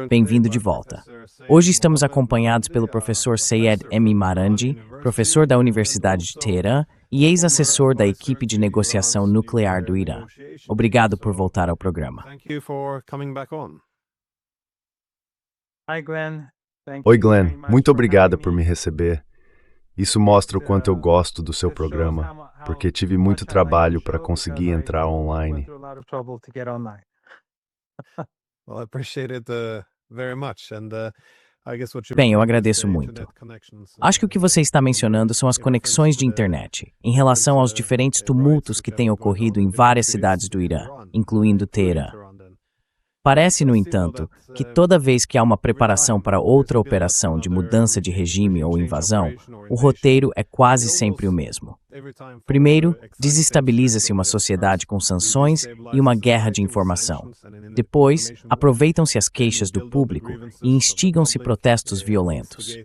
Bem-vindo de volta. Hoje estamos acompanhados pelo professor Sayed M. Marandi, professor da Universidade de Teherã e ex-assessor da equipe de negociação nuclear do Irã. Obrigado por voltar ao programa. Oi, Glenn. Muito obrigada por me receber. Isso mostra o quanto eu gosto do seu programa, porque tive muito trabalho para conseguir entrar online. Bem, eu agradeço muito. Acho que o que você está mencionando são as conexões de internet, em relação aos diferentes tumultos que têm ocorrido em várias cidades do Irã, incluindo Teherã. Parece, no entanto, que toda vez que há uma preparação para outra operação de mudança de regime ou invasão, o roteiro é quase sempre o mesmo. Primeiro, desestabiliza-se uma sociedade com sanções e uma guerra de informação. Depois, aproveitam-se as queixas do público e instigam-se protestos violentos.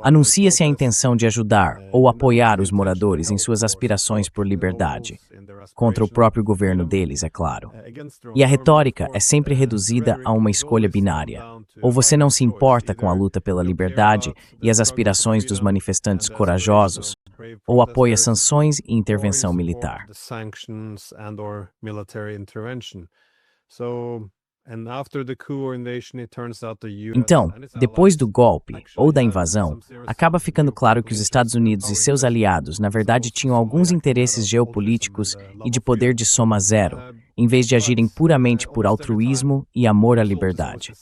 Anuncia-se a intenção de ajudar ou apoiar os moradores em suas aspirações por liberdade, contra o próprio governo deles, é claro. E a retórica é sempre reduzida a uma escolha binária. Ou você não se importa com a luta pela liberdade e as aspirações dos manifestantes corajosos, ou apoia sanções e intervenção militar. Então, depois do golpe ou da invasão, acaba ficando claro que os Estados Unidos e seus aliados, na verdade, tinham alguns interesses geopolíticos e de poder de soma zero, em vez de agirem puramente por altruísmo e amor à liberdade.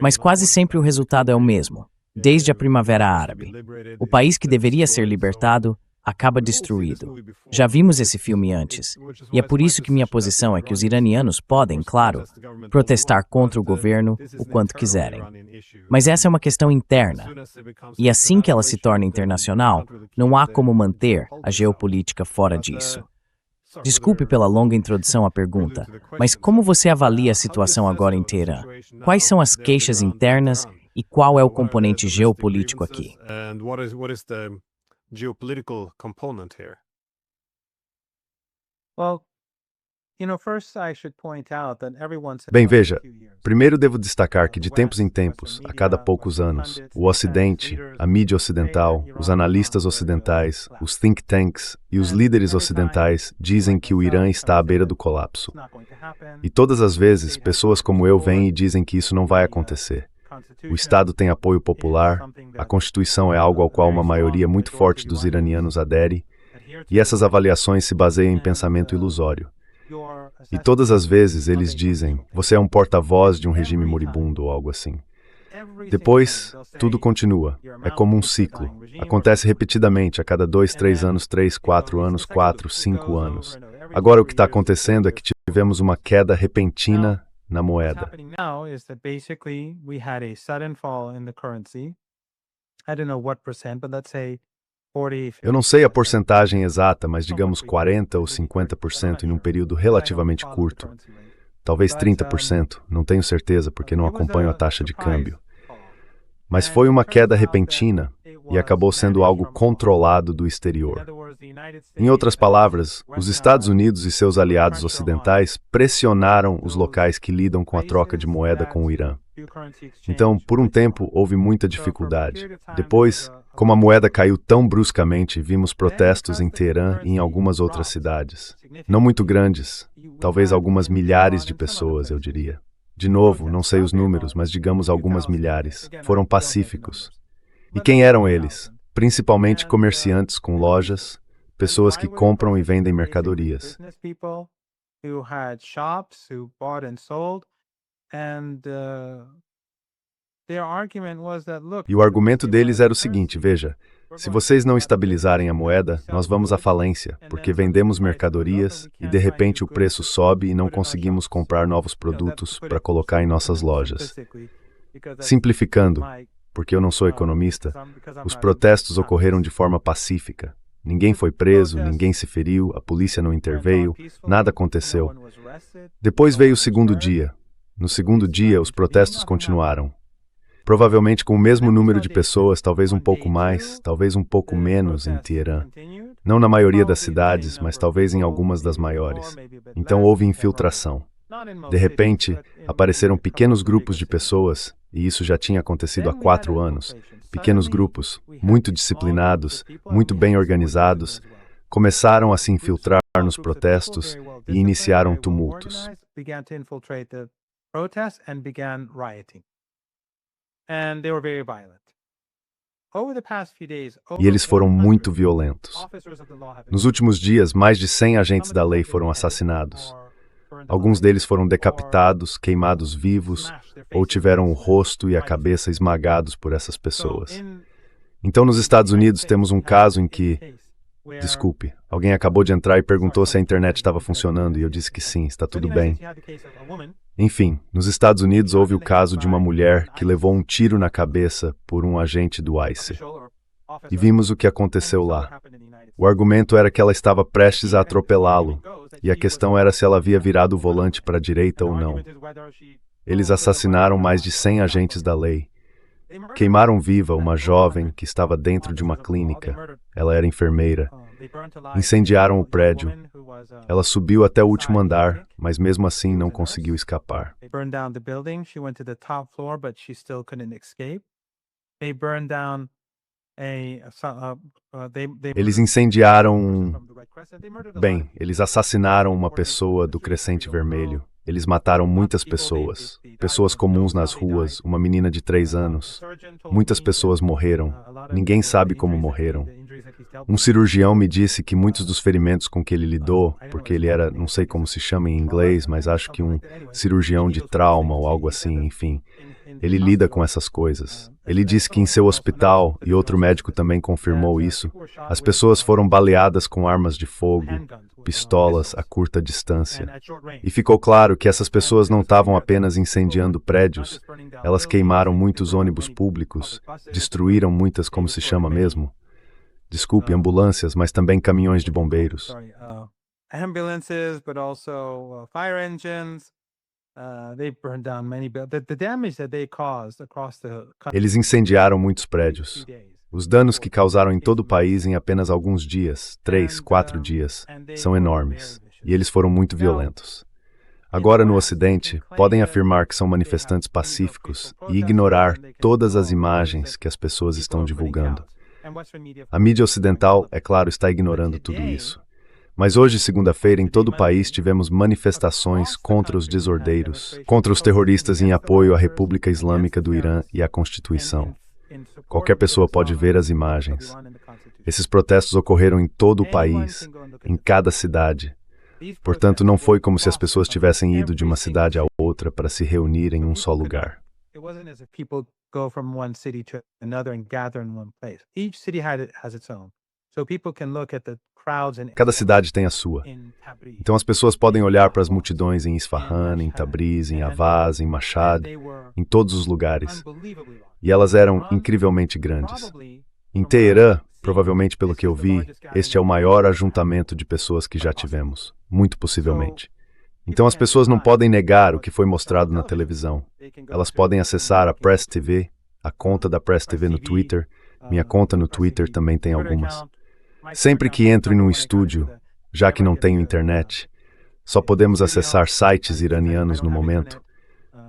Mas quase sempre o resultado é o mesmo, desde a Primavera Árabe. O país que deveria ser libertado acaba destruído. Já vimos esse filme antes, e é por isso que minha posição é que os iranianos podem, claro, protestar contra o governo o quanto quiserem. Mas essa é uma questão interna, e assim que ela se torna internacional, não há como manter a geopolítica fora disso. Desculpe pela longa introdução à pergunta, mas como você avalia a situação agora em Teherã? Quais são as queixas internas e qual é o componente geopolítico aqui? Geopolitical component here? Bem, veja, primeiro devo destacar que de tempos em tempos, a cada poucos anos, o Ocidente, a mídia ocidental, os analistas ocidentais, os think tanks e os líderes ocidentais dizem que o Irã está à beira do colapso. E todas as vezes, pessoas como eu vêm e dizem que isso não vai acontecer. O Estado tem apoio popular, a Constituição é algo ao qual uma maioria muito forte dos iranianos adere, e essas avaliações se baseiam em pensamento ilusório. E todas as vezes eles dizem, você é um porta-voz de um regime moribundo ou algo assim. Depois, tudo continua. É como um ciclo. Acontece repetidamente a cada 2, 3 anos, 3, 4 anos, 4, 5 anos. Agora o que está acontecendo é que tivemos uma queda repentina na moeda. Eu não sei a porcentagem exata, mas digamos 40% ou 50% em um período relativamente curto. Talvez 30%, não tenho certeza porque não acompanho a taxa de câmbio. Mas foi uma queda repentina e acabou sendo algo controlado do exterior. Em outras palavras, os Estados Unidos e seus aliados ocidentais pressionaram os locais que lidam com a troca de moeda com o Irã. Então, por um tempo, houve muita dificuldade. Depois, como a moeda caiu tão bruscamente, vimos protestos em Teherã e em algumas outras cidades. Não muito grandes, talvez algumas milhares de pessoas, eu diria. De novo, não sei os números, mas digamos algumas milhares. Foram pacíficos. E quem eram eles? Principalmente comerciantes com lojas, pessoas que compram e vendem mercadorias. E o argumento deles era o seguinte, veja, se vocês não estabilizarem a moeda, nós vamos à falência, porque vendemos mercadorias e de repente o preço sobe e não conseguimos comprar novos produtos para colocar em nossas lojas. Simplificando, porque eu não sou economista, os protestos ocorreram de forma pacífica. Ninguém foi preso, ninguém se feriu, a polícia não interveio, nada aconteceu. Depois veio o segundo dia. No segundo dia, os protestos continuaram. Provavelmente com o mesmo número de pessoas, talvez um pouco mais, talvez um pouco menos em Teherã. Não na maioria das cidades, mas talvez em algumas das maiores. Então houve infiltração. De repente, apareceram pequenos grupos de pessoas, e isso já tinha acontecido há 4 anos. Pequenos grupos, muito disciplinados, muito bem organizados, começaram a se infiltrar nos protestos e iniciaram tumultos. E eles foram muito violentos. Nos últimos dias, mais de 100 agentes da lei foram assassinados. Alguns deles foram decapitados, queimados vivos, ou tiveram o rosto e a cabeça esmagados por essas pessoas. Então, nos Estados Unidos, temos um caso em que... Desculpe, alguém acabou de entrar e perguntou se a internet estava funcionando, e eu disse que sim, está tudo bem. Enfim, nos Estados Unidos houve o caso de uma mulher que levou um tiro na cabeça por um agente do ICE. E vimos o que aconteceu lá. O argumento era que ela estava prestes a atropelá-lo, e a questão era se ela havia virado o volante para a direita ou não. Eles assassinaram mais de 100 agentes da lei. Queimaram viva uma jovem que estava dentro de uma clínica. Ela era enfermeira. Incendiaram o prédio. Ela subiu até o último andar, mas mesmo assim não conseguiu escapar. Eles incendiaram... Bem, eles assassinaram uma pessoa do Crescente Vermelho. Eles mataram muitas pessoas. Pessoas comuns nas ruas, uma menina de 3 anos. Muitas pessoas morreram. Ninguém sabe como morreram. Um cirurgião me disse que muitos dos ferimentos com que ele lidou, porque ele era, não sei como se chama em inglês, mas acho que um cirurgião de trauma ou algo assim, enfim. Ele lida com essas coisas. Ele disse que em seu hospital, e outro médico também confirmou isso, as pessoas foram baleadas com armas de fogo, pistolas a curta distância. E ficou claro que essas pessoas não estavam apenas incendiando prédios, elas queimaram muitos ônibus públicos, destruíram muitas, como se chama mesmo? Desculpe, ambulâncias, mas também caminhões de bombeiros. Ambulances, but also fire engines. They burned down many buildings. The damage that they caused across the country. Eles incendiaram muitos prédios. Os danos que causaram em todo o país em apenas alguns dias, 3, 4 dias, são enormes. E eles foram muito violentos. Agora, no Ocidente, podem afirmar que são manifestantes pacíficos e ignorar todas as imagens que as pessoas estão divulgando. A mídia ocidental, é claro, está ignorando tudo isso. Mas hoje, segunda-feira, em todo o país, tivemos manifestações contra os desordeiros, contra os terroristas em apoio à República Islâmica do Irã e à Constituição. Qualquer pessoa pode ver as imagens. Esses protestos ocorreram em todo o país, em cada cidade. Portanto, não foi como se as pessoas tivessem ido de uma cidade a outra para se reunir em um só lugar. Go from one city to another and gather in one place. Each city has its own. So people can look at the crowds in Cada cidade tem a sua. Então as pessoas podem olhar para as multidões em Isfahan, em Tabriz, em Avaz, em Mashhad, em todos os lugares. E elas eram incrivelmente grandes. Em Teherã, provavelmente pelo que eu vi, este é o maior ajuntamento de pessoas que já tivemos, muito possivelmente. Então as pessoas não podem negar o que foi mostrado na televisão. Elas podem acessar a Press TV, a conta da Press TV no Twitter. Minha conta no Twitter também tem algumas. Sempre que entro em um estúdio, já que não tenho internet, só podemos acessar sites iranianos no momento.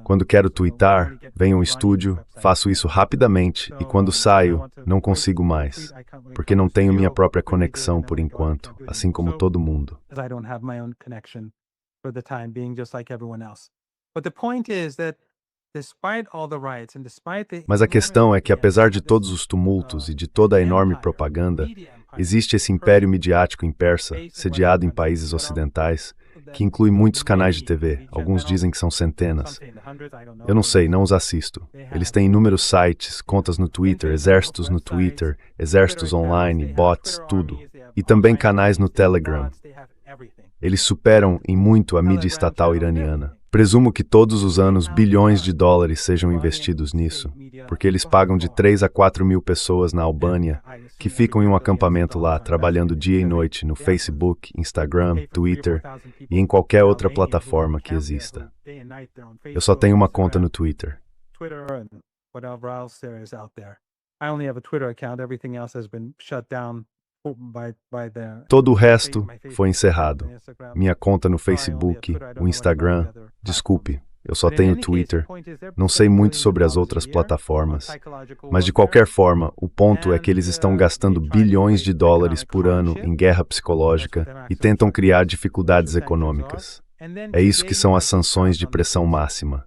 Quando quero twittar, venho ao estúdio, faço isso rapidamente e quando saio, não consigo mais, porque não tenho minha própria conexão por enquanto, assim como todo mundo. For the time being, just like everyone else. But the point is that despite all the riots and despite the Mas a questão é que, apesar de todos os tumultos e de toda a enorme propaganda, existe esse império midiático em persa, sediado em países ocidentais, que inclui muitos canais de TV. Alguns dizem que são centenas. Eu não sei, não os assisto. Eles têm inúmeros sites, contas no Twitter, exércitos no Twitter, exércitos online, bots, tudo. E também canais no Telegram. Eles superam em muito a mídia estatal iraniana. Presumo que todos os anos bilhões de dólares sejam investidos nisso, porque eles pagam de 3 a 4 mil pessoas na Albânia, que ficam em um acampamento lá, trabalhando dia e noite no Facebook, Instagram, Twitter e em qualquer outra plataforma que exista. Eu só tenho uma conta no Twitter. I only have a Twitter account. Everything else has been shut down Todo o resto foi encerrado. Minha conta no Facebook, o Instagram. Desculpe, eu só tenho Twitter. Não sei muito sobre as outras plataformas. Mas de qualquer forma, o ponto é que eles estão gastando bilhões de dólares por ano em guerra psicológica e tentam criar dificuldades econômicas. É isso que são as sanções de pressão máxima.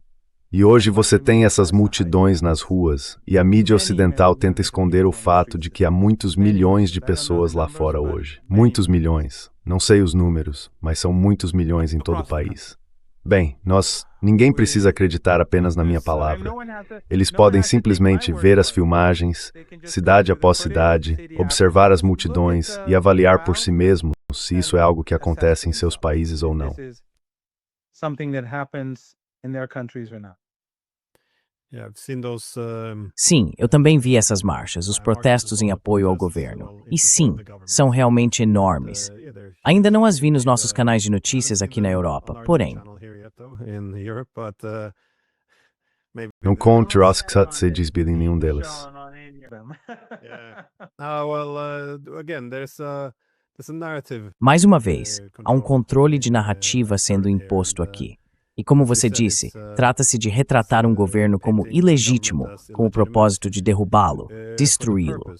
E hoje você tem essas multidões nas ruas, e a mídia ocidental tenta esconder o fato de que há muitos milhões de pessoas lá fora hoje. Muitos milhões. Não sei os números, mas são muitos milhões em todo o país. Bem, ninguém precisa acreditar apenas na minha palavra. Eles podem simplesmente ver as filmagens, cidade após cidade, observar as multidões e avaliar por si mesmos se isso é algo que acontece em seus países ou não. Sim, eu também vi essas marchas, os protestos em apoio ao governo. E sim, são realmente enormes. Ainda não as vi nos nossos canais de notícias aqui na Europa, porém... Não conte Roskatse em nenhum deles. Mais uma vez, há um controle de narrativa sendo imposto aqui. E como você disse, trata-se de retratar um governo como ilegítimo, com o propósito de derrubá-lo, destruí-lo.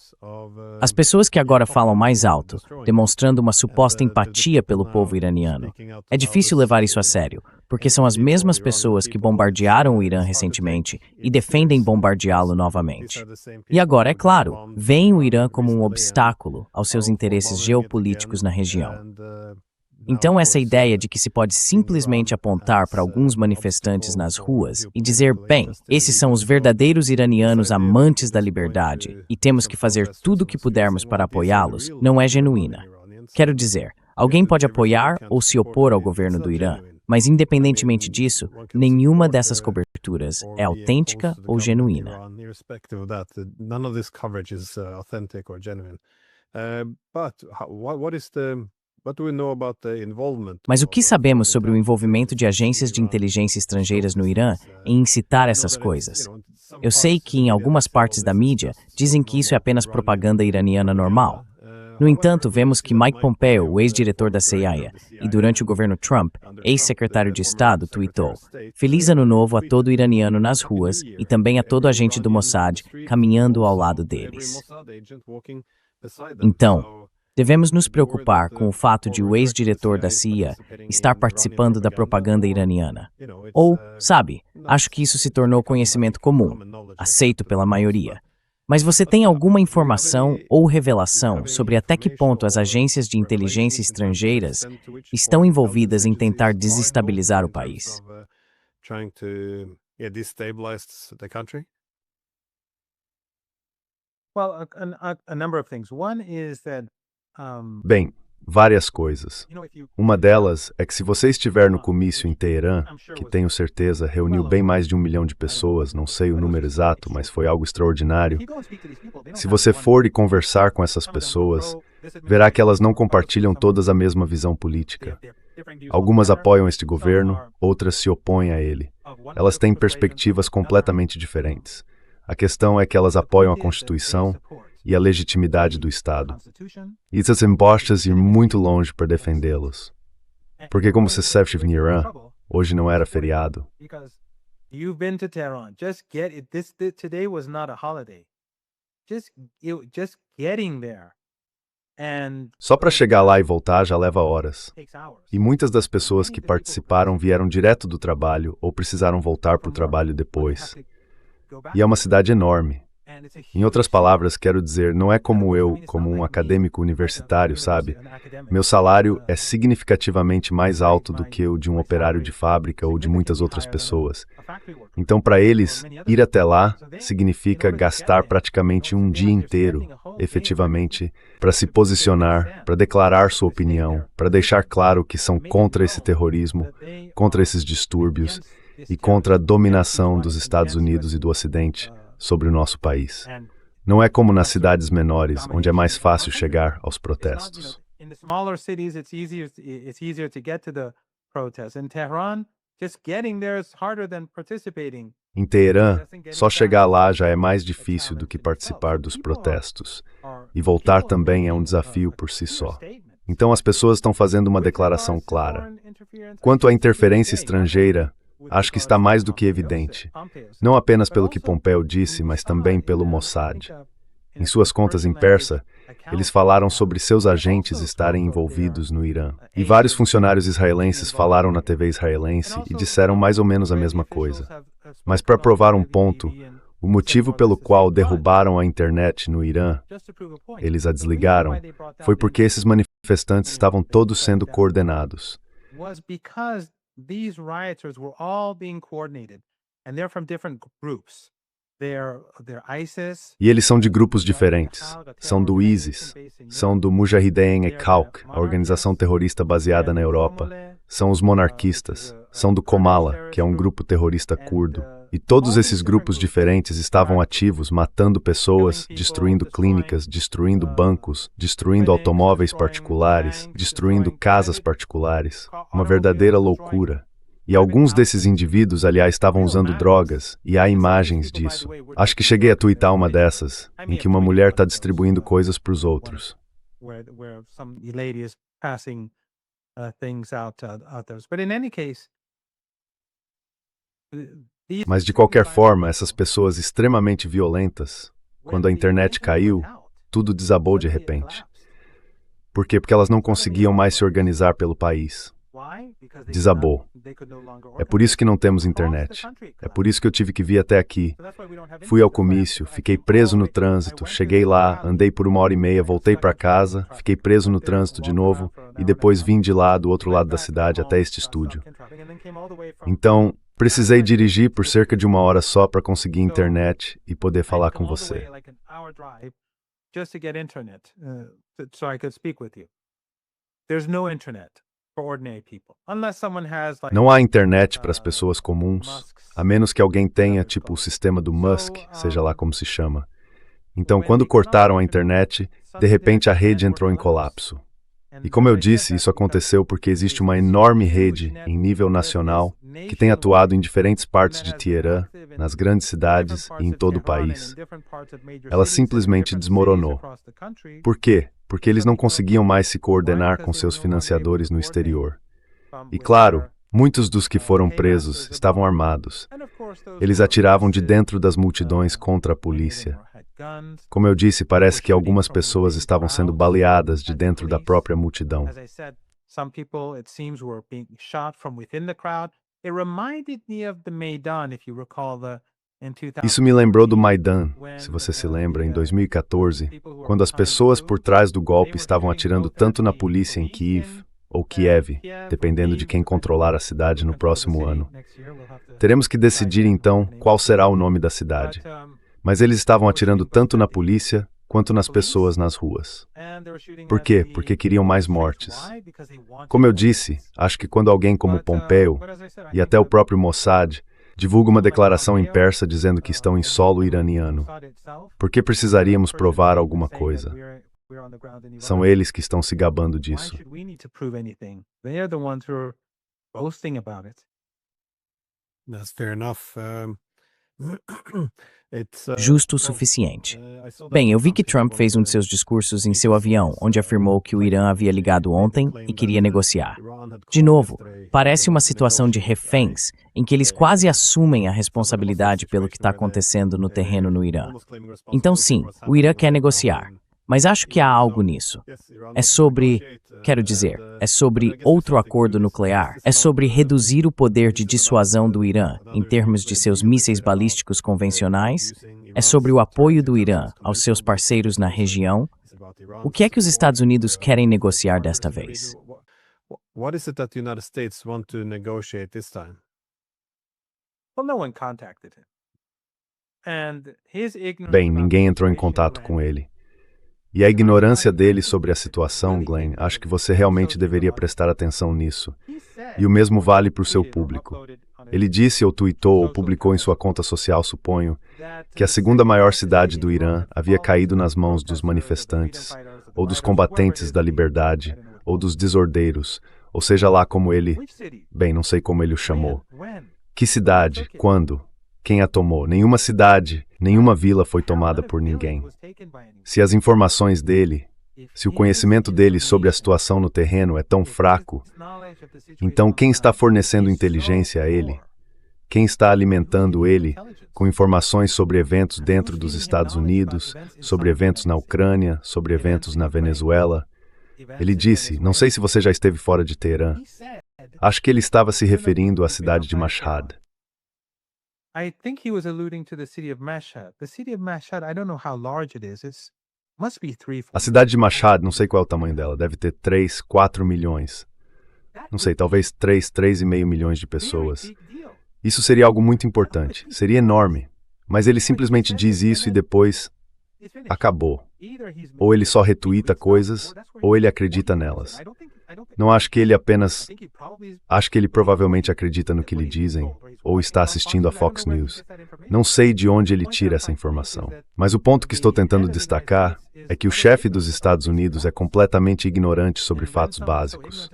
As pessoas que agora falam mais alto, demonstrando uma suposta empatia pelo povo iraniano, é difícil levar isso a sério, porque são as mesmas pessoas que bombardearam o Irã recentemente e defendem bombardeá-lo novamente. E agora, é claro, veem o Irã como um obstáculo aos seus interesses geopolíticos na região. Então, essa ideia de que se pode simplesmente apontar para alguns manifestantes nas ruas e dizer, bem, esses são os verdadeiros iranianos amantes da liberdade e temos que fazer tudo o que pudermos para apoiá-los, não é genuína. Quero dizer, alguém pode apoiar ou se opor ao governo do Irã, mas independentemente disso, nenhuma dessas coberturas é autêntica ou genuína. Mas o que sabemos sobre o envolvimento de agências de inteligência estrangeiras no Irã em incitar essas coisas? Eu sei que em algumas partes da mídia dizem que isso é apenas propaganda iraniana normal. No entanto, vemos que Mike Pompeo, o ex-diretor da CIA, e durante o governo Trump, ex-secretário de Estado, tweetou: "Feliz Ano Novo a todo iraniano nas ruas e também a todo agente do Mossad caminhando ao lado deles." Então, devemos nos preocupar com o fato de o ex-diretor da CIA estar participando da propaganda iraniana. Ou, sabe, acho que isso se tornou conhecimento comum, aceito pela maioria. Mas você tem alguma informação ou revelação sobre até que ponto as agências de inteligência estrangeiras estão envolvidas em tentar desestabilizar o país? Bem, várias coisas. Uma delas é que se você estiver no comício em Teherã, que tenho certeza reuniu bem mais de 1 milhão de pessoas, não sei o número exato, mas foi algo extraordinário. Se você for e conversar com essas pessoas, verá que elas não compartilham todas a mesma visão política. Algumas apoiam este governo, outras se opõem a ele. Elas têm perspectivas completamente diferentes. A questão é que elas apoiam a Constituição e a legitimidade do Estado. E essas impostas ir muito longe para defendê-los. Porque como você sabe em Irã, hoje não era feriado. Só para chegar lá e voltar já leva horas. E muitas das pessoas que participaram vieram direto do trabalho ou precisaram voltar para o trabalho depois. E é uma cidade enorme. Em outras palavras, quero dizer, não é como eu, como um acadêmico universitário, sabe? Meu salário é significativamente mais alto do que o de um operário de fábrica ou de muitas outras pessoas. Então, para eles, ir até lá significa gastar praticamente um dia inteiro, efetivamente, para se posicionar, para declarar sua opinião, para deixar claro que são contra esse terrorismo, contra esses distúrbios e contra a dominação dos Estados Unidos e do Ocidente sobre o nosso país. Não é como nas cidades menores, onde é mais fácil chegar aos protestos. Em Teherã, só chegar lá já é mais difícil do que participar dos protestos. E voltar também é um desafio por si só. Então as pessoas estão fazendo uma declaração clara. Quanto à interferência estrangeira, acho que está mais do que evidente. Não apenas pelo que Pompeo disse, mas também pelo Mossad. Em suas contas em persa, eles falaram sobre seus agentes estarem envolvidos no Irã. E vários funcionários israelenses falaram na TV israelense e disseram mais ou menos a mesma coisa. Mas para provar um ponto, o motivo pelo qual derrubaram a internet no Irã, eles a desligaram, foi porque esses manifestantes estavam todos sendo coordenados. E eles são de grupos diferentes. São do ISIS, são do Mujahideen e Khalq, a organização terrorista baseada na Europa. São os monarquistas, são do Komala, que é um grupo terrorista curdo. E todos esses grupos diferentes estavam ativos, matando pessoas, destruindo clínicas, destruindo bancos, destruindo automóveis particulares, destruindo casas particulares. Uma verdadeira loucura. E alguns desses indivíduos, aliás, estavam usando drogas, e há imagens disso. Acho que cheguei a tuitar uma dessas, em que uma mulher está distribuindo coisas para os outros. Mas, de qualquer forma, essas pessoas extremamente violentas, quando a internet caiu, tudo desabou de repente. Por quê? Porque elas não conseguiam mais se organizar pelo país. Desabou. É por isso que não temos internet. É por isso que eu tive que vir até aqui. Fui ao comício, fiquei preso no trânsito, cheguei lá, andei por 1h30, voltei para casa, fiquei preso no trânsito de novo e depois vim de lá, do outro lado da cidade, até este estúdio. Então, precisei dirigir por cerca de 1 hora só para conseguir internet e poder falar com você. Não há internet para as pessoas comuns, a menos que alguém tenha, tipo, o sistema do Musk, seja lá como se chama. Então, quando cortaram a internet, de repente a rede entrou em colapso. E como eu disse, isso aconteceu porque existe uma enorme rede, em nível nacional, que tem atuado em diferentes partes de Teherã, nas grandes cidades e em todo o país. Ela simplesmente desmoronou. Por quê? Porque eles não conseguiam mais se coordenar com seus financiadores no exterior. E claro, muitos dos que foram presos estavam armados. Eles atiravam de dentro das multidões contra a polícia. Como eu disse, parece que algumas pessoas estavam sendo baleadas de dentro da própria multidão. Isso me lembrou do Maidan, se você se lembra, em 2014, quando as pessoas por trás do golpe estavam atirando tanto na polícia em Kiev, ou Kiev, dependendo de quem controlar a cidade no próximo ano. Teremos que decidir então qual será o nome da cidade. Mas eles estavam atirando tanto na polícia quanto nas pessoas nas ruas. Por quê? Porque queriam mais mortes. Como eu disse, acho que quando alguém como Pompeo, e até o próprio Mossad, divulga uma declaração em persa dizendo que estão em solo iraniano, por que precisaríamos provar alguma coisa? São eles que estão se gabando disso. That's fair enough. Justo o suficiente. Bem, eu vi que Trump fez um de seus discursos em seu avião, onde afirmou que o Irã havia ligado ontem e queria negociar. De novo, parece uma situação de reféns, em que eles quase assumem a responsabilidade pelo que está acontecendo no terreno no Irã. Então sim, o Irã quer negociar. Mas acho que há algo nisso. É sobre, é sobre outro acordo nuclear. É sobre reduzir o poder de dissuasão do Irã em termos de seus mísseis balísticos convencionais. É sobre o apoio do Irã aos seus parceiros na região. O que é que os Estados Unidos querem negociar desta vez? What is it that the United States want to negotiate this time? Bem, ninguém entrou em contato com ele. E a ignorância dele sobre a situação, Glenn, acho que você realmente deveria prestar atenção nisso. E o mesmo vale para o seu público. Ele disse ou tuitou ou publicou em sua conta social, suponho, que a segunda maior cidade do Irã havia caído nas mãos dos manifestantes, ou dos combatentes da liberdade, ou dos desordeiros, ou seja lá como ele... Bem, não sei como ele o chamou. Que cidade? Quando? quem a tomou. Nenhuma cidade, nenhuma vila foi tomada por ninguém. Se as informações dele, se o conhecimento dele sobre a situação no terreno é tão fraco, então quem está fornecendo inteligência a ele? Quem está alimentando ele com informações sobre eventos dentro dos Estados Unidos, sobre eventos na Ucrânia, sobre eventos na Venezuela? Ele disse, não sei se você já esteve fora de Teherã. Acho que ele estava se referindo à cidade de Mashhad. I think he was alluding to the city of Mashhad. The city of Mashhad, I don't know how large it is. It must be 3, 4. A cidade de Mashhad, não sei qual é o tamanho dela, deve ter 3, 4 milhões. Não sei, talvez 3,5 milhões de pessoas. Isso seria algo muito importante, seria enorme. Mas ele simplesmente diz isso e depois acabou. Ou ele só retuita coisas, ou ele acredita nelas. Não acho que ele apenas... Acho que ele provavelmente acredita no que lhe dizem, ou está assistindo a Fox News. Não sei de onde ele tira essa informação. Mas o ponto que estou tentando destacar é que o chefe dos Estados Unidos é completamente ignorante sobre fatos básicos.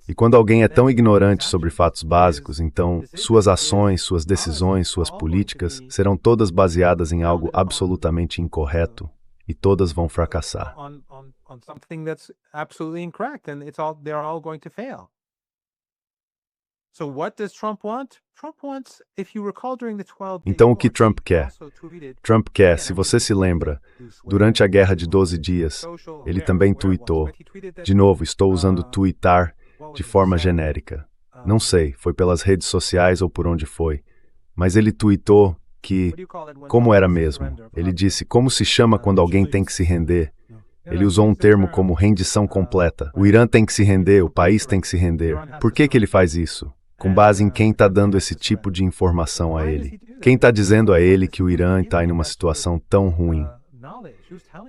E quando alguém é tão ignorante sobre fatos básicos, então suas ações, suas decisões, suas políticas serão todas baseadas em algo absolutamente incorreto e todas vão fracassar. On something that's absolutely incorrect, and they're all going to fail. So what does Trump want? Trump wants, if you recall during the 12 days Então o que war, Trump he quer? also tweeted, Trump quer, se você se lembra, durante a guerra de 12 dias, ele também tuitou. De novo, estou usando tuitar de forma genérica. Não sei, foi pelas redes sociais ou por onde foi, mas ele tuitou que, como era mesmo, ele disse, como se chama quando alguém tem que se render? Ele usou um termo como rendição completa. O Irã tem que se render, o país tem que se render. Por que ele faz isso? Com base em quem está dando esse tipo de informação a ele? Quem está dizendo a ele que o Irã está em uma situação tão ruim?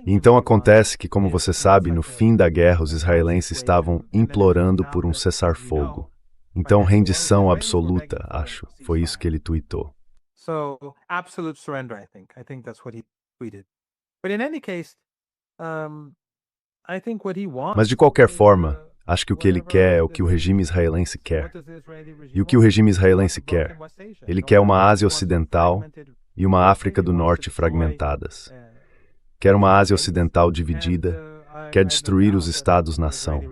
E então acontece que, como você sabe, no fim da guerra, os israelenses estavam implorando por um cessar-fogo. Então, rendição absoluta, acho. Foi isso que ele tuitou. So, absolute surrender, I think. I think that's what he tweeted. But in any case, I think what he wants. Mas de qualquer forma, acho que o que ele quer é o que o regime israelense quer. E o que o regime israelense quer? Ele quer uma Ásia Ocidental e uma África do Norte fragmentadas. Quer uma Ásia Ocidental dividida, quer destruir os Estados-nação.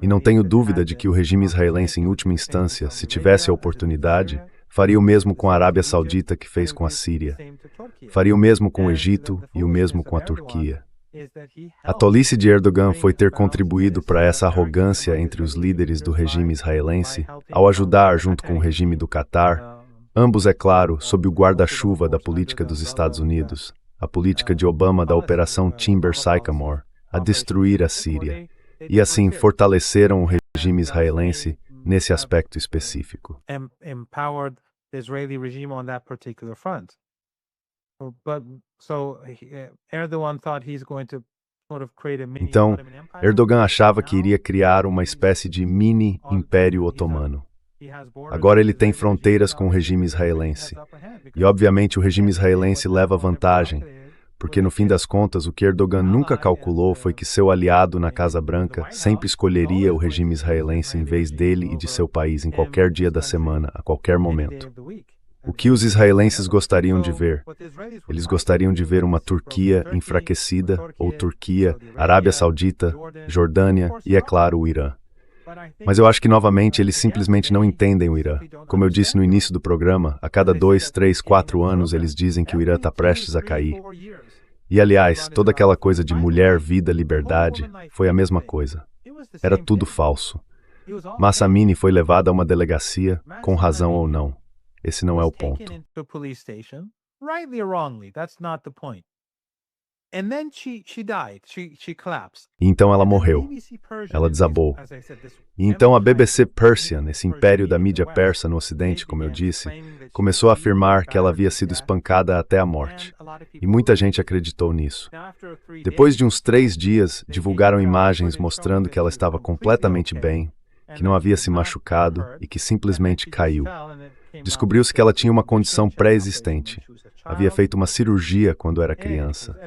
E não tenho dúvida de que o regime israelense, em última instância, se tivesse a oportunidade, faria o mesmo com a Arábia Saudita que fez com a Síria. Faria o mesmo com o Egito e o mesmo com a Turquia. A tolice de Erdogan foi ter contribuído para essa arrogância entre os líderes do regime israelense ao ajudar, junto com o regime do Catar, ambos, é claro, sob o guarda-chuva da política dos Estados Unidos, a política de Obama da Operação Timber Sycamore, a destruir a Síria, e assim fortaleceram o regime israelense nesse aspecto específico. Empowered the Israeli regime on that particular front. But so Erdogan thought he's going to sort of create a mini Então, Ottoman empire. Erdogan achava que iria criar uma espécie de mini império otomano. Agora ele tem fronteiras com o regime israelense. E obviamente o regime israelense leva vantagem, porque no fim das contas o que Erdogan nunca calculou foi que seu aliado na Casa Branca sempre escolheria o regime israelense em vez dele e de seu país em qualquer dia da semana, a qualquer momento. O que os israelenses gostariam de ver? Eles gostariam de ver uma Turquia enfraquecida, ou Turquia, Arábia Saudita, Jordânia e, é claro, o Irã. Mas eu acho que, novamente, eles simplesmente não entendem o Irã. Como eu disse no início do programa, a cada 2, 3, 4 anos eles dizem que o Irã está prestes a cair. E, aliás, toda aquela coisa de mulher, vida, liberdade, foi a mesma coisa. Era tudo falso. Mahsa Amini foi levada a uma delegacia, com razão ou não. Esse não é o ponto. E então ela morreu. Ela desabou. E então a BBC Persian, esse império da mídia persa no Ocidente, como eu disse, começou a afirmar que ela havia sido espancada até a morte. E muita gente acreditou nisso. Depois de uns 3 dias, divulgaram imagens mostrando que ela estava completamente bem, que não havia se machucado e que simplesmente caiu. Descobriu-se que ela tinha uma condição pré-existente. havia feito uma cirurgia quando era criança.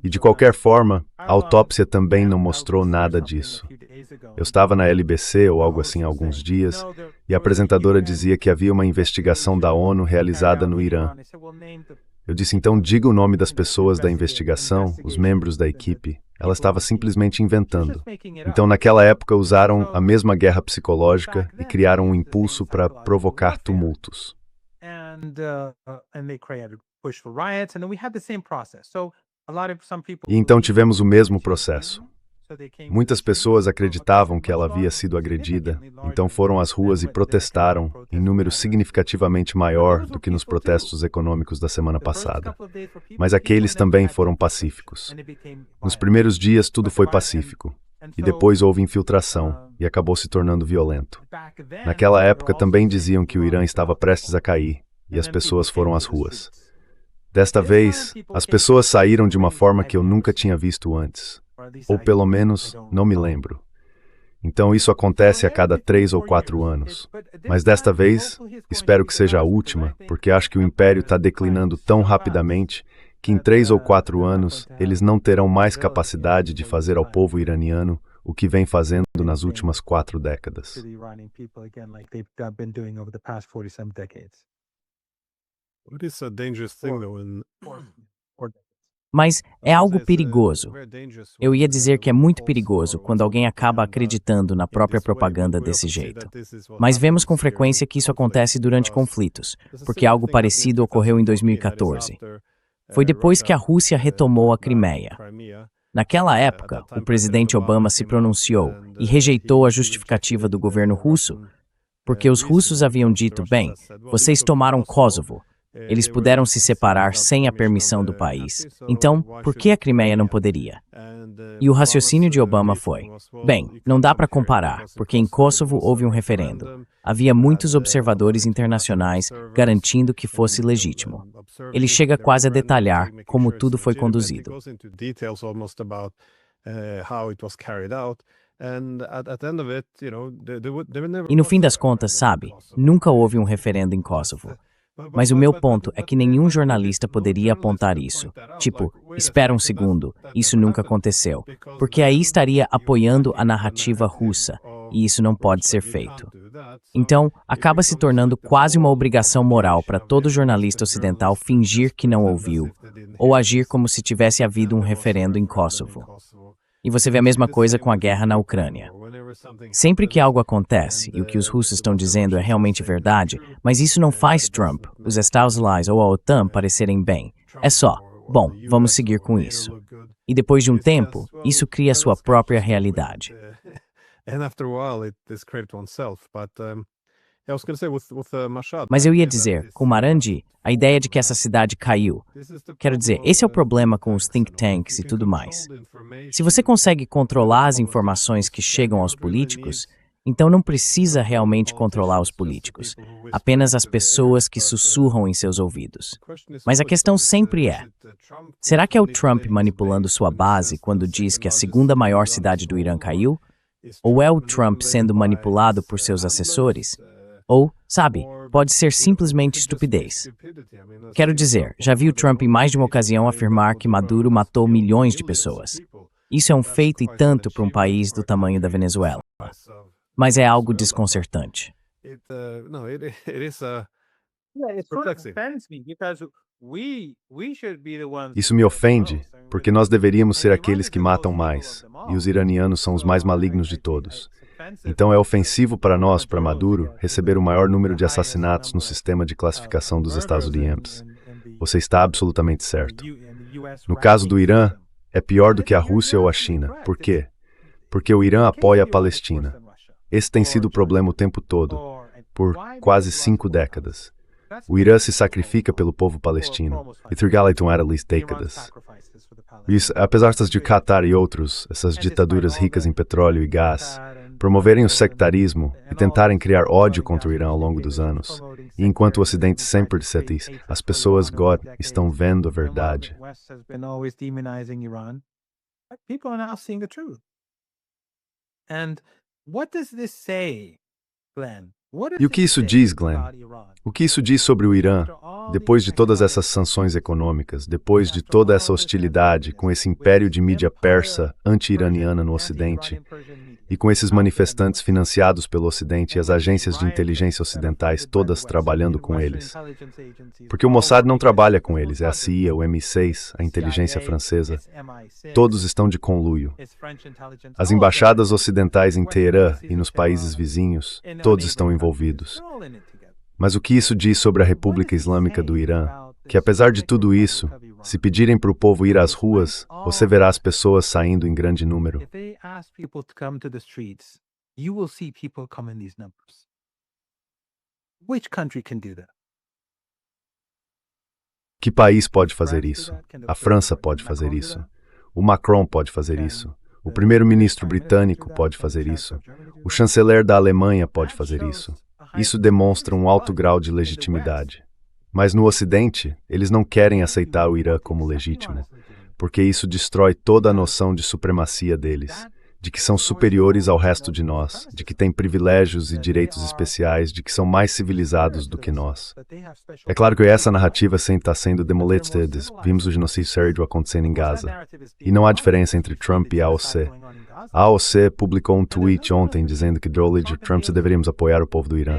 E de qualquer forma, a autópsia também não mostrou nada disso. Eu estava na LBC ou algo assim há alguns dias, e a apresentadora dizia que havia uma investigação da ONU realizada no Irã. Eu disse, então diga o nome das pessoas da investigação, os membros da equipe. Ela estava simplesmente inventando. Então, naquela época, usaram a mesma guerra psicológica e criaram um impulso para provocar tumultos. E então tivemos o mesmo processo. Muitas pessoas acreditavam que ela havia sido agredida, então foram às ruas e protestaram em número significativamente maior do que nos protestos econômicos da semana passada. Mas aqueles também foram pacíficos. Nos primeiros dias tudo foi pacífico, e depois houve infiltração, e acabou se tornando violento. Naquela época também diziam que o Irã estava prestes a cair, e as pessoas foram às ruas. Desta vez, as pessoas saíram de uma forma que eu nunca tinha visto antes. Ou pelo menos, não me lembro. Então isso acontece a cada 3 ou 4 anos. Mas desta vez, espero que seja a última, porque acho que o império está declinando tão rapidamente que em 3 ou 4 anos eles não terão mais capacidade de fazer ao povo iraniano o que vem fazendo nas últimas 4 décadas. What is a dangerous thing though in Mas é algo perigoso. Eu ia dizer que é muito perigoso quando alguém acaba acreditando na própria propaganda desse jeito. Mas vemos com frequência que isso acontece durante conflitos, porque algo parecido ocorreu em 2014. Foi depois que a Rússia retomou a Crimeia. Naquela época, o presidente Obama se pronunciou e rejeitou a justificativa do governo russo, porque os russos haviam dito, bem, vocês tomaram Kosovo. Eles puderam se separar sem a permissão do país. Então, por que a Crimeia não poderia? E o raciocínio de Obama foi, bem, não dá para comparar, porque em Kosovo houve um referendo. Havia muitos observadores internacionais garantindo que fosse legítimo. Ele chega quase a detalhar como tudo foi conduzido. E no fim das contas, sabe, nunca houve um referendo em Kosovo. Mas o meu ponto é que nenhum jornalista poderia apontar isso. Tipo, espera um segundo, isso nunca aconteceu. Porque aí estaria apoiando a narrativa russa, e isso não pode ser feito. Então, acaba se tornando quase uma obrigação moral para todo jornalista ocidental fingir que não ouviu, ou agir como se tivesse havido um referendo em Kosovo. E você vê a mesma coisa com a guerra na Ucrânia. Sempre que algo acontece, e o que os russos estão dizendo é realmente verdade, mas isso não faz Trump, os Estados Unidos ou a OTAN parecerem bem. É só, bom, vamos seguir com isso. E depois de um tempo, isso cria sua própria realidade. Mas eu ia dizer, com Marandi, a ideia de que essa cidade caiu. Quero dizer, esse é o problema com os think tanks e tudo mais. Se você consegue controlar as informações que chegam aos políticos, então não precisa realmente controlar os políticos, apenas as pessoas que sussurram em seus ouvidos. Mas a questão sempre é, será que é o Trump manipulando sua base quando diz que a segunda maior cidade do Irã caiu? Ou é o Trump sendo manipulado por seus assessores? Ou, sabe, pode ser simplesmente estupidez. Quero dizer, já vi o Trump em mais de uma ocasião afirmar que Maduro matou milhões de pessoas. Isso é um feito e tanto para um país do tamanho da Venezuela. Mas é algo desconcertante. Isso me ofende, porque nós deveríamos ser aqueles que matam mais, e os iranianos são os mais malignos de todos. Então é ofensivo para nós, para Maduro, receber o maior número de assassinatos no sistema de classificação dos Estados Unidos. Você está absolutamente certo. No caso do Irã, é pior do que a Rússia ou a China. Por quê? Porque o Irã apoia a Palestina. Esse tem sido o problema o tempo todo, por quase 5 décadas. O Irã se sacrifica pelo povo palestino, e Turgalitum at least décadas. Isso, apesar de Qatar e outros, essas ditaduras ricas em petróleo e gás, promoverem o sectarismo e tentarem criar ódio contra o Irã ao longo dos anos. E enquanto o Ocidente sempre disse isso, as pessoas estão vendo a verdade. E o que isso diz, Glenn? O que isso diz sobre o Irã Depois de todas essas sanções econômicas, depois de toda essa hostilidade com esse império de mídia persa anti-iraniana no Ocidente, e com esses manifestantes financiados pelo Ocidente e as agências de inteligência ocidentais todas trabalhando com eles. Porque o Mossad não trabalha com eles, é a CIA, o MI6, a inteligência francesa. Todos estão de conluio. As embaixadas ocidentais em Teherã e nos países vizinhos, todos estão envolvidos. Mas o que isso diz sobre a República Islâmica do Irã? Que apesar de tudo isso, se pedirem para o povo ir às ruas, você verá as pessoas saindo em grande número. Que país pode fazer isso? A França pode fazer isso. O Macron pode fazer isso. O primeiro-ministro britânico pode fazer isso. O chanceler da Alemanha pode fazer isso. Isso demonstra um alto grau de legitimidade. Mas no Ocidente, eles não querem aceitar o Irã como legítimo, porque isso destrói toda a noção de supremacia deles, de que são superiores ao resto de nós, de que têm privilégios e direitos especiais, de que são mais civilizados do que nós. É claro que essa narrativa está sendo demolida. Vimos o genocídio sério acontecendo em Gaza. E não há diferença entre Trump e a AOC. A AOC publicou um tweet ontem dizendo que Trump deveríamos apoiar o povo do Irã.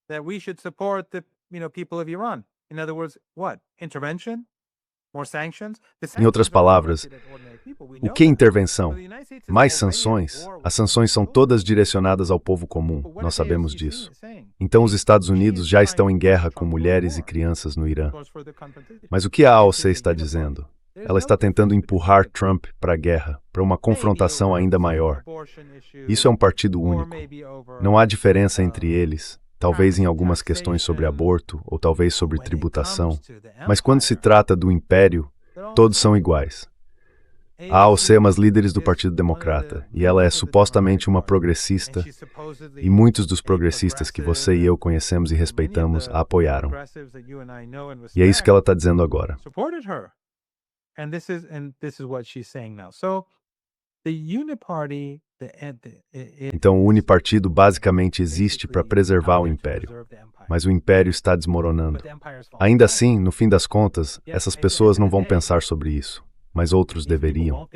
That we should support the people of Iran. In other words, what? Intervention? More sanctions? Em outras palavras, o que é intervenção? Mais sanções? As sanções são todas direcionadas ao povo comum, nós sabemos disso. Então os Estados Unidos já estão em guerra com mulheres e crianças no Irã. Mas o que a AOC está dizendo? Ela está tentando empurrar Trump para a guerra, para uma confrontação ainda maior. Isso é um partido único. Não há diferença entre eles. Talvez em algumas questões sobre aborto, ou talvez sobre tributação. Mas quando se trata do império, todos são iguais. A AOC é uma das líderes do Partido Democrata, e ela é supostamente uma progressista, e muitos dos progressistas que você e eu conhecemos e respeitamos a apoiaram. E é isso que ela está dizendo agora. Então o unipartido basicamente existe para preservar o império, mas o império está desmoronando. Ainda assim, no fim das contas, essas pessoas não vão pensar sobre isso, mas outros deveriam.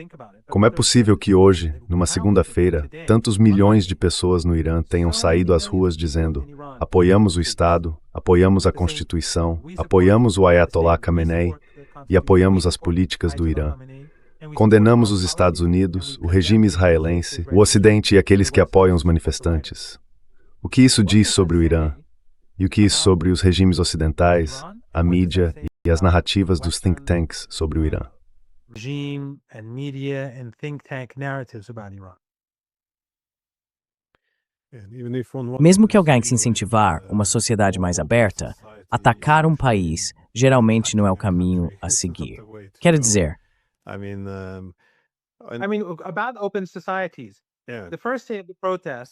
Como é possível que hoje, numa segunda-feira, tantos milhões de pessoas no Irã tenham saído às ruas dizendo: apoiamos o Estado, apoiamos a Constituição, apoiamos o Ayatollah Khamenei e apoiamos as políticas do Irã. Condenamos os Estados Unidos, o regime israelense, o Ocidente e aqueles que apoiam os manifestantes. O que isso diz sobre o Irã? E o que isso sobre os regimes ocidentais, a mídia e as narrativas dos think tanks sobre o Irã? Mesmo que alguém se incentivar uma sociedade mais aberta, atacar um país geralmente não é o caminho a seguir. Quero dizer,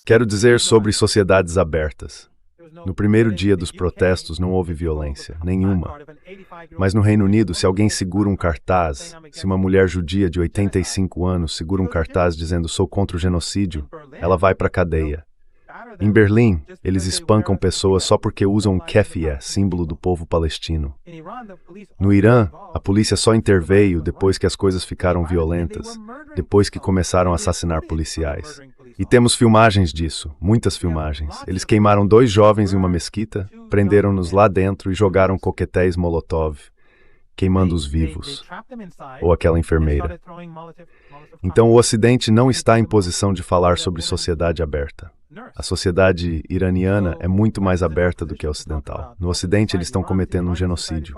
Quero dizer sobre sociedades abertas. No primeiro dia dos protestos não houve violência, nenhuma. Mas no Reino Unido, se alguém segura um cartaz, se uma mulher judia de 85 anos segura um cartaz dizendo "sou contra o genocídio", ela vai para a cadeia. Em Berlim, eles espancam pessoas só porque usam um keffiyeh, símbolo do povo palestino. No Irã, a polícia só interveio depois que as coisas ficaram violentas, depois que começaram a assassinar policiais. E temos filmagens disso, muitas filmagens. Eles queimaram 2 jovens em uma mesquita, prenderam-nos lá dentro e jogaram coquetéis Molotov, queimando-os vivos. Ou aquela enfermeira. Então o Ocidente não está em posição de falar sobre sociedade aberta. A sociedade iraniana é muito mais aberta do que a ocidental. No Ocidente, eles estão cometendo um genocídio.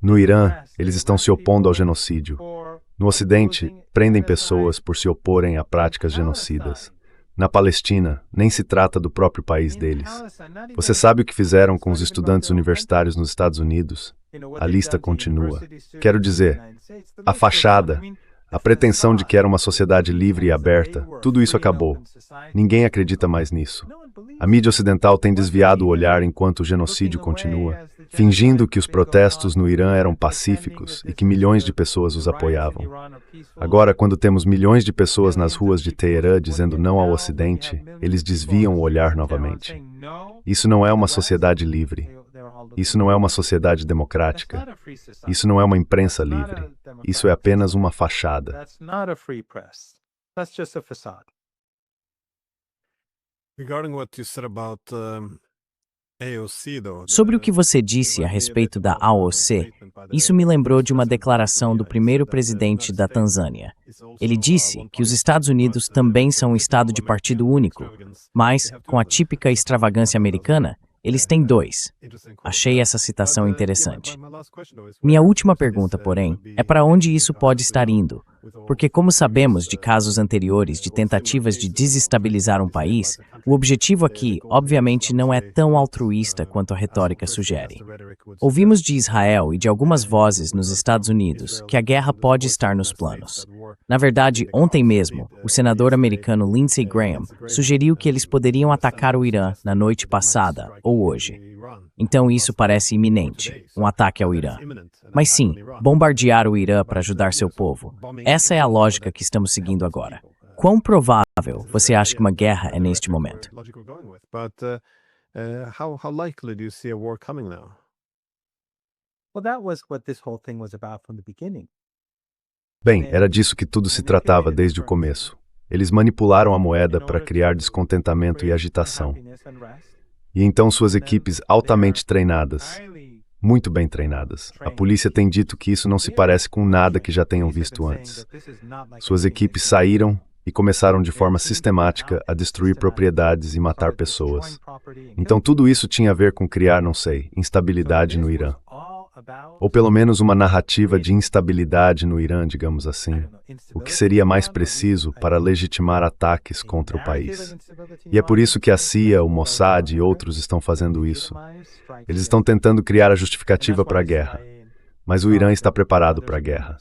No Irã, eles estão se opondo ao genocídio. No Ocidente, prendem pessoas por se oporem a práticas genocidas. Na Palestina, nem se trata do próprio país deles. Você sabe o que fizeram com os estudantes universitários nos Estados Unidos? A lista continua. Quero dizer, a fachada, a pretensão de que era uma sociedade livre e aberta, tudo isso acabou. Ninguém acredita mais nisso. A mídia ocidental tem desviado o olhar enquanto o genocídio continua. fingindo que os protestos no Irã eram pacíficos e que milhões de pessoas os apoiavam. Agora, quando temos milhões de pessoas nas ruas de Teherã dizendo não ao Ocidente, eles desviam o olhar novamente. Isso não é uma sociedade livre. Isso não é uma sociedade democrática. Isso não é uma imprensa livre. Isso é apenas uma fachada. Sobre o que você disse a respeito da AOC, isso me lembrou de uma declaração do primeiro presidente da Tanzânia. Ele disse que os Estados Unidos também são um estado de partido único, mas, com a típica extravagância americana, eles têm dois. Achei essa citação interessante. Minha última pergunta, porém, é para onde isso pode estar indo? Porque, como sabemos de casos anteriores de tentativas de desestabilizar um país, o objetivo aqui, obviamente, não é tão altruísta quanto a retórica sugere. Ouvimos de Israel e de algumas vozes nos Estados Unidos que a guerra pode estar nos planos. Na verdade, ontem mesmo, o senador americano Lindsey Graham sugeriu que eles poderiam atacar o Irã na noite passada ou hoje. Então isso parece iminente, um ataque ao Irã. Mas sim, bombardear o Irã para ajudar seu povo. Essa é a lógica que estamos seguindo agora. Quão provável você acha que uma guerra é neste momento? Bem, era disso que tudo se tratava desde o começo. Eles manipularam a moeda para criar descontentamento e agitação. E então suas equipes altamente treinadas, muito bem treinadas. A polícia tem dito que isso não se parece com nada que já tenham visto antes. Suas equipes saíram e começaram de forma sistemática a destruir propriedades e matar pessoas. Então tudo isso tinha a ver com criar, não sei, instabilidade no Irã. Ou pelo menos uma narrativa de instabilidade no Irã, digamos assim, o que seria mais preciso para legitimar ataques contra o país. E é por isso que a CIA, o Mossad e outros estão fazendo isso. Eles estão tentando criar a justificativa para a guerra, mas o Irã está preparado para a guerra.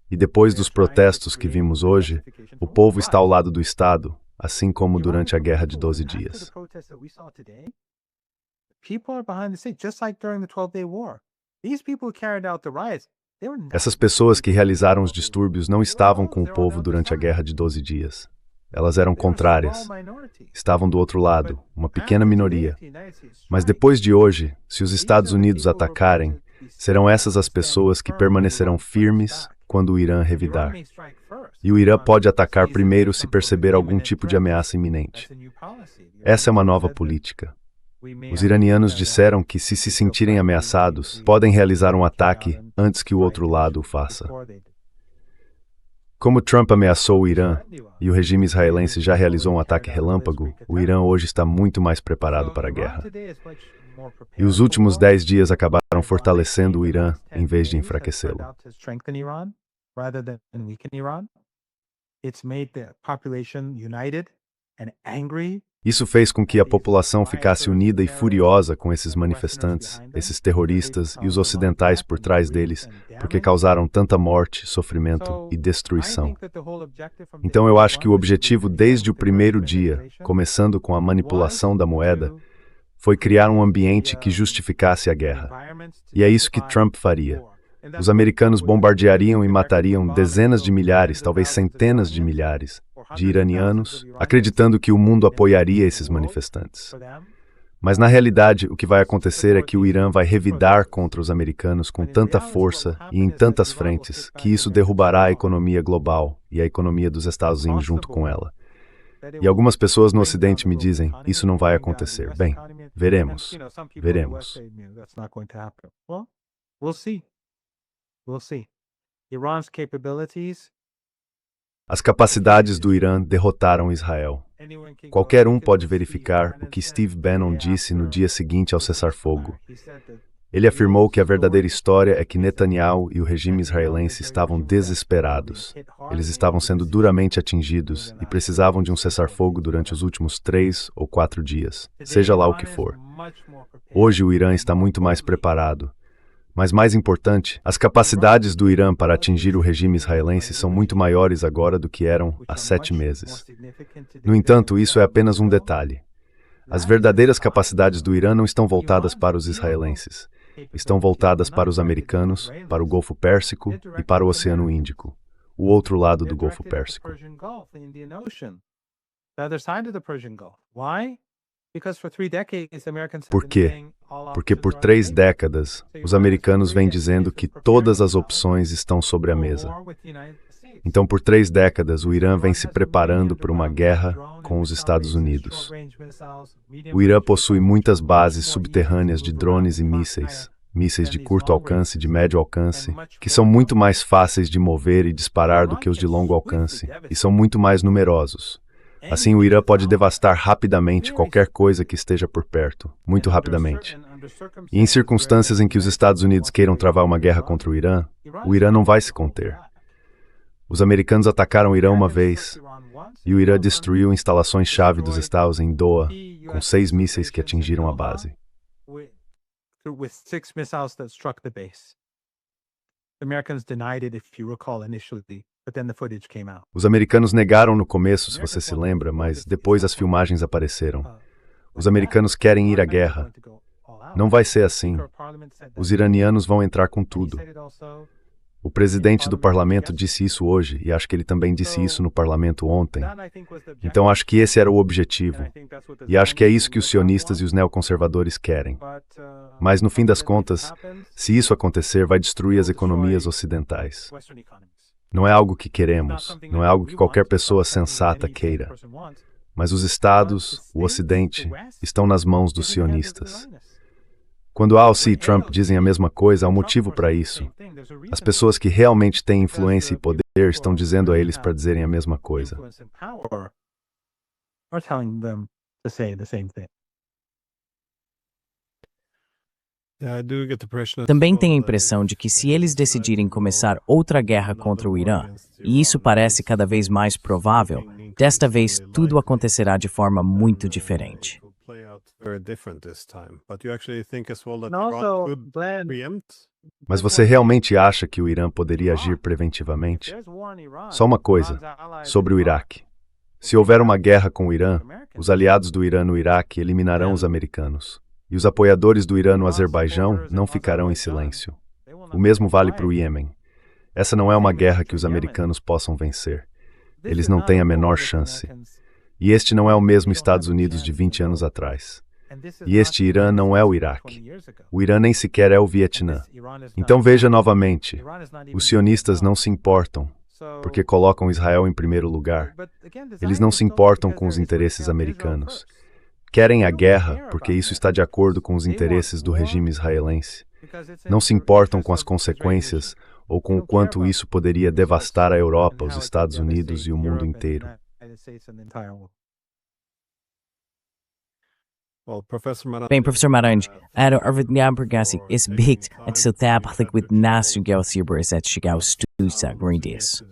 E depois dos protestos que vimos hoje, o povo está ao lado do Estado, assim como durante a Guerra de 12 Dias. Essas pessoas que realizaram os distúrbios não estavam com o povo durante a Guerra de 12 Dias. Elas eram contrárias. Estavam do outro lado, uma pequena minoria. Mas depois de hoje, se os Estados Unidos atacarem, serão essas as pessoas que permanecerão firmes quando o Irã revidar. E o Irã pode atacar primeiro se perceber algum tipo de ameaça iminente. Essa é uma nova política. Os iranianos disseram que, se sentirem ameaçados, podem realizar um ataque antes que o outro lado o faça. Como Trump ameaçou o Irã e o regime israelense já realizou um ataque relâmpago, o Irã hoje está muito mais preparado para a guerra. E os últimos 10 dias acabaram fortalecendo o Irã em vez de enfraquecê-lo. Isso fez com que a população ficasse unida e furiosa com esses manifestantes, esses terroristas e os ocidentais por trás deles, porque causaram tanta morte, sofrimento e destruição. Então eu acho que o objetivo desde o primeiro dia, começando com a manipulação da moeda, foi criar um ambiente que justificasse a guerra. E é isso que Trump faria. Os americanos bombardeariam e matariam dezenas de milhares, talvez centenas de milhares, de iranianos, acreditando que o mundo apoiaria esses manifestantes. Mas, na realidade, o que vai acontecer é que o Irã vai revidar contra os americanos com tanta força e em tantas frentes que isso derrubará a economia global e a economia dos Estados Unidos junto com ela. E algumas pessoas no Ocidente me dizem, isso não vai acontecer. Bem, veremos. Veremos. As capacidades do Irã derrotaram Israel. Qualquer um pode verificar o que Steve Bannon disse no dia seguinte ao cessar-fogo. Ele afirmou que a verdadeira história é que Netanyahu e o regime israelense estavam desesperados. Eles estavam sendo duramente atingidos e precisavam de um cessar-fogo durante os últimos 3 ou 4 dias, seja lá o que for. Hoje o Irã está muito mais preparado. Mas mais importante, as capacidades do Irã para atingir o regime israelense são muito maiores agora do que eram há 7 meses. No entanto, isso é apenas um detalhe. As verdadeiras capacidades do Irã não estão voltadas para os israelenses. estão voltadas para os americanos, para o Golfo Pérsico e para o Oceano Índico, o outro lado do Golfo Pérsico. Por quê? Porque por 3 décadas, os americanos vêm dizendo que todas as opções estão sobre a mesa. Então, por 3 décadas, o Irã vem se preparando para uma guerra com os Estados Unidos. O Irã possui muitas bases subterrâneas de drones e mísseis de curto alcance e de médio alcance, que são muito mais fáceis de mover e disparar do que os de longo alcance, e são muito mais numerosos. Assim, o Irã pode devastar rapidamente qualquer coisa que esteja por perto, muito rapidamente. E em circunstâncias em que os Estados Unidos queiram travar uma guerra contra o Irã não vai se conter. Os americanos atacaram o Irã uma vez, e o Irã destruiu instalações-chave dos Estados em Doha, com 6 mísseis que atingiram a base. With 6 missiles that struck the base. The Americans denied it, if you recall, initially, but then the footage came out. Os americanos negaram no começo, se você se lembra, mas depois as filmagens apareceram. Os americanos querem ir à guerra. Não vai ser assim. Os iranianos vão entrar com tudo. O presidente do parlamento disse isso hoje, e acho que ele também disse isso no parlamento ontem. Então acho que esse era o objetivo. E acho que é isso que os sionistas e os neoconservadores querem. Mas, no fim das contas, se isso acontecer, vai destruir as economias ocidentais. Não é algo que queremos, não é algo que qualquer pessoa sensata queira. Mas os Estados, o Ocidente, estão nas mãos dos sionistas. Quando AOC e Trump dizem a mesma coisa, há um motivo para isso. As pessoas que realmente têm influência e poder estão dizendo a eles para dizerem a mesma coisa. Também tenho a impressão de que se eles decidirem começar outra guerra contra o Irã, e isso parece cada vez mais provável, desta vez tudo acontecerá de forma muito diferente. Mas você realmente acha que o Irã poderia agir preventivamente? Só uma coisa, sobre o Iraque. Se houver uma guerra com o Irã, os aliados do Irã no Iraque eliminarão os americanos. E os apoiadores do Irã no Azerbaijão não ficarão em silêncio. O mesmo vale para o Iêmen. Essa não é uma guerra que os americanos possam vencer. Eles não têm a menor chance. E este não é o mesmo Estados Unidos de 20 anos atrás. E este Irã não é o Iraque. O Irã nem sequer é o Vietnã. Então veja novamente, os sionistas não se importam, porque colocam Israel em primeiro lugar. Eles não se importam com os interesses americanos. Querem a guerra porque isso está de acordo com os interesses do regime israelense. Não se importam com as consequências ou com o quanto isso poderia devastar a Europa, os Estados Unidos e o mundo inteiro. Bem, professor Maranhão, esse bicht het zo tabelijk with naast geocibers het chegar stuza grindis.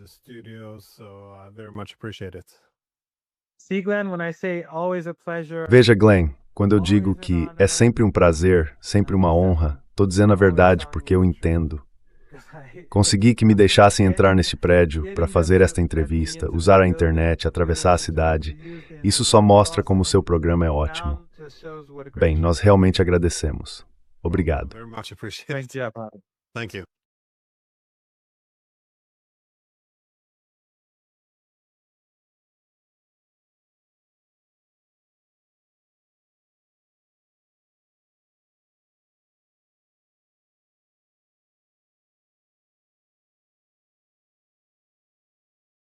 Veja, Glenn, quando eu digo que é sempre um prazer, sempre uma honra, estou dizendo a verdade porque eu entendo. Consegui que me deixassem entrar neste prédio para fazer esta entrevista, usar a internet, atravessar a cidade. Isso só mostra como o seu programa é ótimo. Bem, nós realmente agradecemos. Obrigado. Thank you.